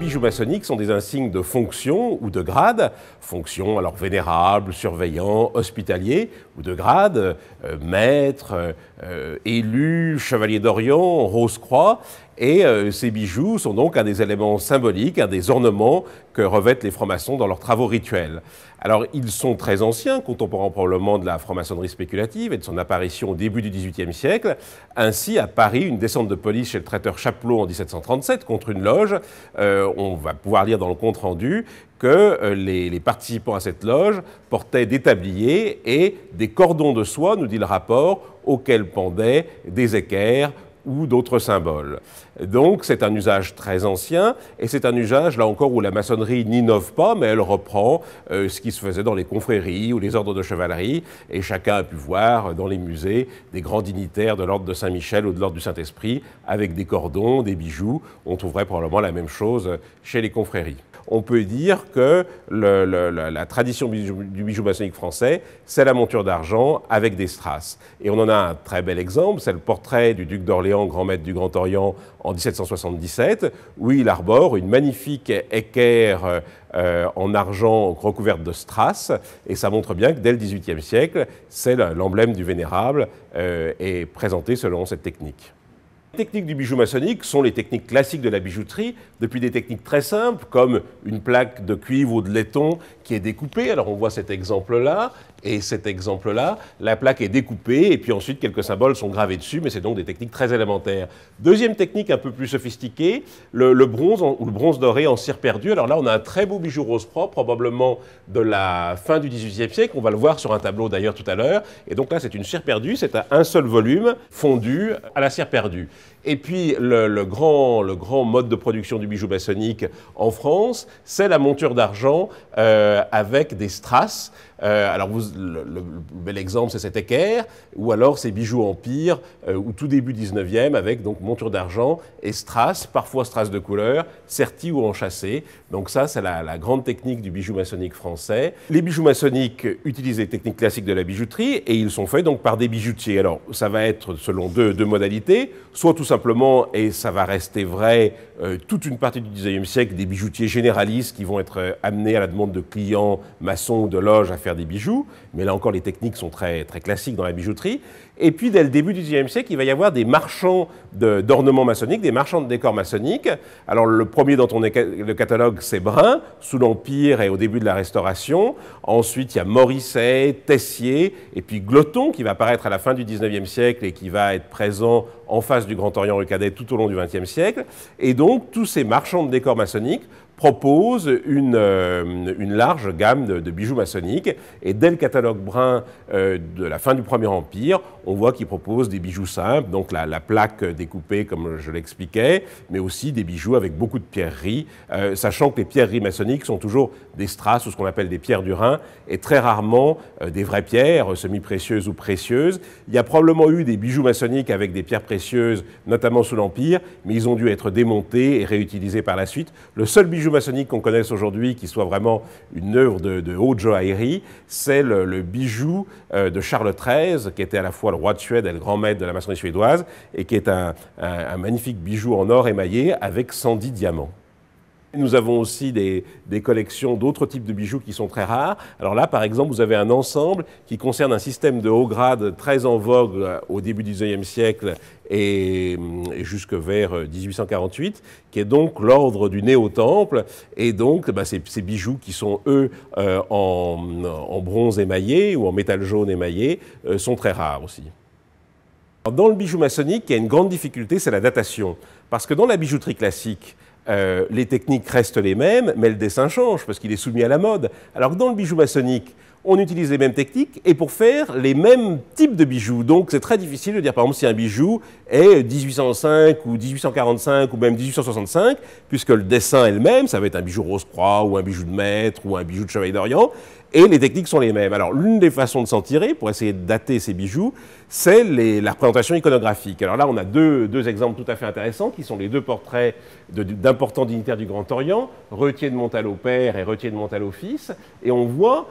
bijoux maçonniques sont des insignes de fonction ou de grade. Fonction, alors vénérable, surveillant, hospitalier, ou de grade, maître, élu, chevalier d'Orient, rose-croix. Et ces bijoux sont donc un des éléments symboliques, un des ornements que revêtent les francs-maçons dans leurs travaux rituels. Alors, ils sont très anciens, contemporains probablement de la franc-maçonnerie spéculative et de son apparition au début du XVIIIe siècle. Ainsi, à Paris, une descente de police chez le traiteur Chapelot en 1737 contre une loge. On va pouvoir lire dans le compte-rendu que les participants à cette loge portaient des tabliers et des cordons de soie, nous dit le rapport, auxquels pendaient des équerres ou d'autres symboles. Donc c'est un usage très ancien et c'est un usage là encore où la maçonnerie n'innove pas mais elle reprend ce qui se faisait dans les confréries ou les ordres de chevalerie et chacun a pu voir dans les musées des grands dignitaires de l'ordre de Saint-Michel ou de l'ordre du Saint-Esprit avec des cordons, des bijoux. On trouverait probablement la même chose chez les confréries. On peut dire que la tradition du bijou maçonnique français, c'est la monture d'argent avec des strass. Et on en a un très bel exemple, c'est le portrait du duc d'Orléans, grand maître du Grand Orient, en 1777, où il arbore une magnifique équerre en argent recouverte de strass. Et ça montre bien que dès le XVIIIe siècle, c'est l'emblème du vénérable et présenté selon cette technique. Les techniques du bijou maçonnique sont les techniques classiques de la bijouterie, depuis des techniques très simples, comme une plaque de cuivre ou de laiton qui est découpée. Alors on voit cet exemple-là, et cet exemple-là, la plaque est découpée, et puis ensuite quelques symboles sont gravés dessus, mais c'est donc des techniques très élémentaires. Deuxième technique un peu plus sophistiquée, le bronze ou le bronze doré en cire perdue. Alors là, on a un très beau bijou rose propre, probablement de la fin du XVIIIe siècle. On va le voir sur un tableau d'ailleurs tout à l'heure. Et donc là, c'est une cire perdue, c'est un seul volume fondu à la cire perdue. Et puis, le grand mode de production du bijou maçonnique en France, c'est la monture d'argent avec des strass. Alors, le bel exemple, c'est cet équerre, ou alors ces bijoux empire, ou tout début 19e, avec donc monture d'argent et strass, parfois strass de couleur, serti ou enchâssé. Donc ça, c'est la grande technique du bijou maçonnique français. Les bijoux maçonniques utilisent les techniques classiques de la bijouterie, et ils sont faits donc par des bijoutiers. Alors, ça va être selon deux modalités, soit tout simplement, et ça va rester vrai toute une partie du XIXe siècle, des bijoutiers généralistes qui vont être amenés à la demande de clients maçons ou de loges à faire des bijoux, mais là encore les techniques sont très classiques dans la bijouterie. Et puis dès le début du XIXe siècle, il va y avoir des marchands d'ornements maçonniques, des marchands de décors maçonniques. Alors le premier dont on est le catalogue, c'est Brun, sous l'Empire et au début de la Restauration. Ensuite, il y a Morisset, Tessier, et puis Gloton, qui va apparaître à la fin du XIXe siècle et qui va être présent en face du Grand Orient rue Cadet tout au long du XXe siècle. Et donc, tous ces marchands de décors maçonniques proposent une large gamme de bijoux maçonniques. Et dès le catalogue Brun de la fin du Premier Empire, on voit qu'ils proposent des bijoux simples, donc la plaque découpée comme je l'expliquais, mais aussi des bijoux avec beaucoup de pierreries, sachant que les pierreries maçonniques sont toujours des strass ou ce qu'on appelle des pierres du Rhin, et très rarement des vraies pierres, semi-précieuses ou précieuses. Il y a probablement eu des bijoux maçonniques avec des pierres précieuses, notamment sous l'Empire, mais ils ont dû être démontés et réutilisés par la suite. Le seul bijou maçonnique qu'on connaisse aujourd'hui qui soit vraiment une œuvre de haute joaillerie, c'est le bijou de Charles XIII, qui était à la fois le roi de Suède et le grand maître de la maçonnerie suédoise, et qui est un magnifique bijou en or émaillé avec 110 diamants. Nous avons aussi des collections d'autres types de bijoux qui sont très rares. Alors là, par exemple, vous avez un ensemble qui concerne un système de haut grade très en vogue au début du XIXe siècle et jusque vers 1848, qui est donc l'ordre du Néo-Temple. Et donc, ces bijoux qui sont, eux, en bronze émaillé ou en métal jaune émaillé, sont très rares aussi. Dans le bijou maçonnique, il y a une grande difficulté, c'est la datation. Parce que dans la bijouterie classique, les techniques restent les mêmes, mais le dessin change parce qu'il est soumis à la mode. Alors que dans le bijou maçonnique, on utilise les mêmes techniques et pour faire les mêmes types de bijoux. Donc c'est très difficile de dire par exemple si un bijou est 1805 ou 1845 ou même 1865, puisque le dessin est le même, ça va être un bijou rose-croix ou un bijou de maître ou un bijou de chevalier d'Orient, et les techniques sont les mêmes. Alors l'une des façons de s'en tirer pour essayer de dater ces bijoux, c'est la représentation iconographique. Alors là on a deux exemples tout à fait intéressants qui sont les deux portraits d'importants dignitaires du Grand Orient, Retier de Montalot père et Retier de Montalot fils, et on voit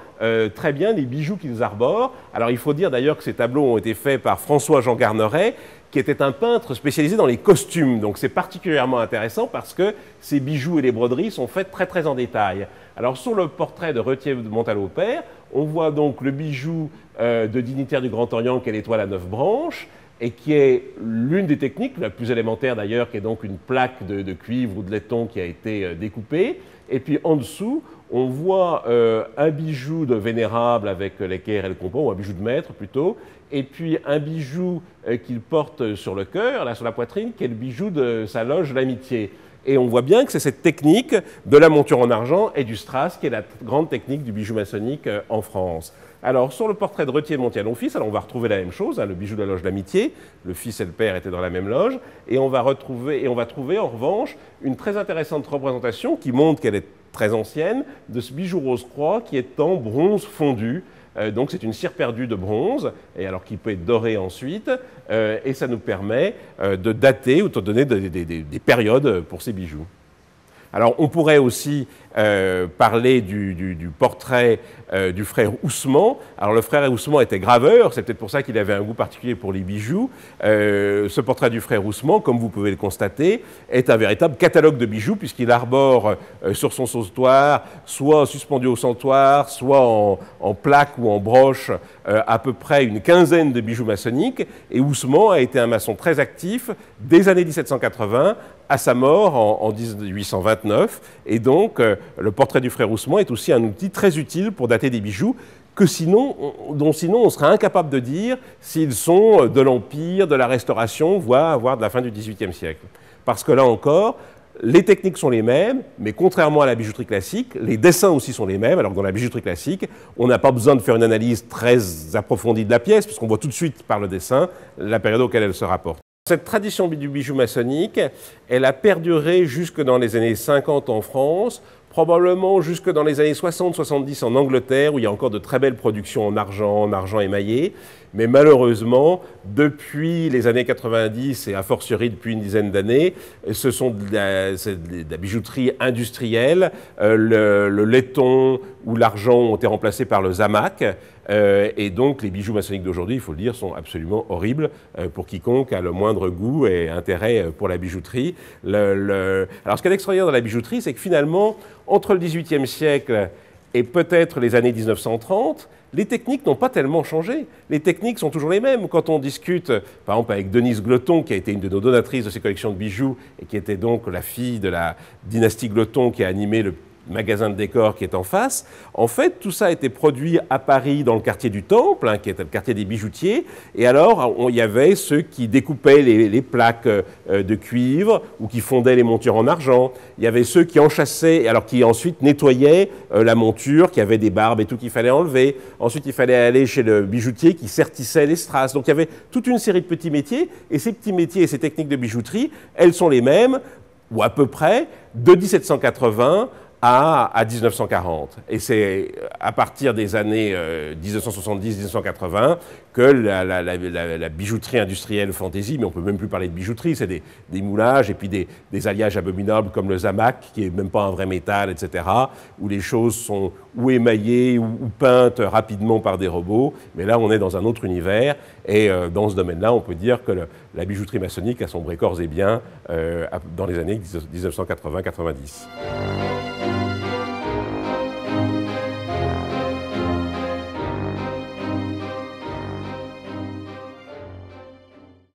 très bien les bijoux qu'ils arborent. Alors il faut dire d'ailleurs que ces tableaux ont été faits par François-Jean Garneret, qui était un peintre spécialisé dans les costumes. Donc c'est particulièrement intéressant parce que ces bijoux et les broderies sont faits très très en détail. Alors sur le portrait de Retier de Montalot-Père, on voit donc le bijou de dignitaire du Grand Orient qui est l'étoile à 9 branches et qui est l'une des techniques, la plus élémentaire d'ailleurs, qui est donc une plaque de cuivre ou de laiton qui a été découpée. Et puis en dessous, on voit un bijou de vénérable avec l'équerre et le compas, ou un bijou de maître plutôt, et puis un bijou qu'il porte sur le cœur, là sur la poitrine, qui est le bijou de sa loge l'amitié. Et on voit bien que c'est cette technique de la monture en argent et du strass qui est la grande technique du bijou maçonnique en France. Alors, sur le portrait de Retier de Montillon-Fils, on va retrouver la même chose, hein, le bijou de la loge d'amitié. Le fils et le père étaient dans la même loge. Et on va trouver en revanche une très intéressante représentation qui montre qu'elle est très ancienne de ce bijou rose-croix qui est en bronze fondu. Donc c'est une cire perdue de bronze, et alors qui peut être dorée ensuite, et ça nous permet de dater ou de donner des périodes pour ces bijoux. Alors on pourrait aussi parler du portrait du frère Ousmane. Alors le frère Ousmane était graveur, c'est peut-être pour ça qu'il avait un goût particulier pour les bijoux. Ce portrait du frère Ousmane, comme vous pouvez le constater, est un véritable catalogue de bijoux puisqu'il arbore sur son sautoir, soit suspendu au santoir, soit en plaque ou en broche, à peu près une quinzaine de bijoux maçonniques. Et Ousmane a été un maçon très actif des années 1780 à sa mort en 1829. Et donc, le portrait du frère Ousmane est aussi un outil très utile pour dater des bijoux dont sinon on serait incapable de dire s'ils sont de l'Empire, de la Restauration, voire de la fin du XVIIIe siècle. Parce que là encore, les techniques sont les mêmes, mais contrairement à la bijouterie classique, les dessins aussi sont les mêmes, alors que dans la bijouterie classique, on n'a pas besoin de faire une analyse très approfondie de la pièce, puisqu'on voit tout de suite par le dessin la période auquel elle se rapporte. Cette tradition du bijou maçonnique, elle a perduré jusque dans les années 50 en France, probablement jusque dans les années 60-70 en Angleterre, où il y a encore de très belles productions en argent émaillé. Mais malheureusement, depuis les années 90 et a fortiori depuis une dizaine d'années, ce sont de la bijouterie industrielle. Le laiton ou l'argent ont été remplacés par le zamac. Et donc les bijoux maçonniques d'aujourd'hui, il faut le dire, sont absolument horribles pour quiconque a le moindre goût et intérêt pour la bijouterie. Alors ce qui est extraordinaire dans la bijouterie, c'est que finalement, entre le XVIIIe siècle et peut-être les années 1930, les techniques n'ont pas tellement changé. Les techniques sont toujours les mêmes. Quand on discute, par exemple, avec Denise Gloton, qui a été une de nos donatrices de ces collections de bijoux, et qui était donc la fille de la dynastie Gloton qui a animé le magasin de décors qui est en face. En fait, tout ça a été produit à Paris dans le quartier du Temple, hein, qui était le quartier des bijoutiers. Et alors, il y avait ceux qui découpaient les plaques de cuivre ou qui fondaient les montures en argent. Il y avait ceux qui enchassaient, alors qui ensuite nettoyaient la monture, qui avait des barbes et tout qu'il fallait enlever. Ensuite, il fallait aller chez le bijoutier qui sertissait les strass. Donc, il y avait toute une série de petits métiers. Et ces petits métiers et ces techniques de bijouterie, elles sont les mêmes, ou à peu près, de 1780 à 1940. Et c'est à partir des années 1970-1980 que la bijouterie industrielle fantaisie, mais on ne peut même plus parler de bijouterie, c'est des moulages et puis des alliages abominables comme le zamac, qui n'est même pas un vrai métal, etc., où les choses sont ou émaillées ou peintes rapidement par des robots. Mais là, on est dans un autre univers. Et dans ce domaine-là, on peut dire que la bijouterie maçonnique a sombré corps et biens dans les années 1980-90.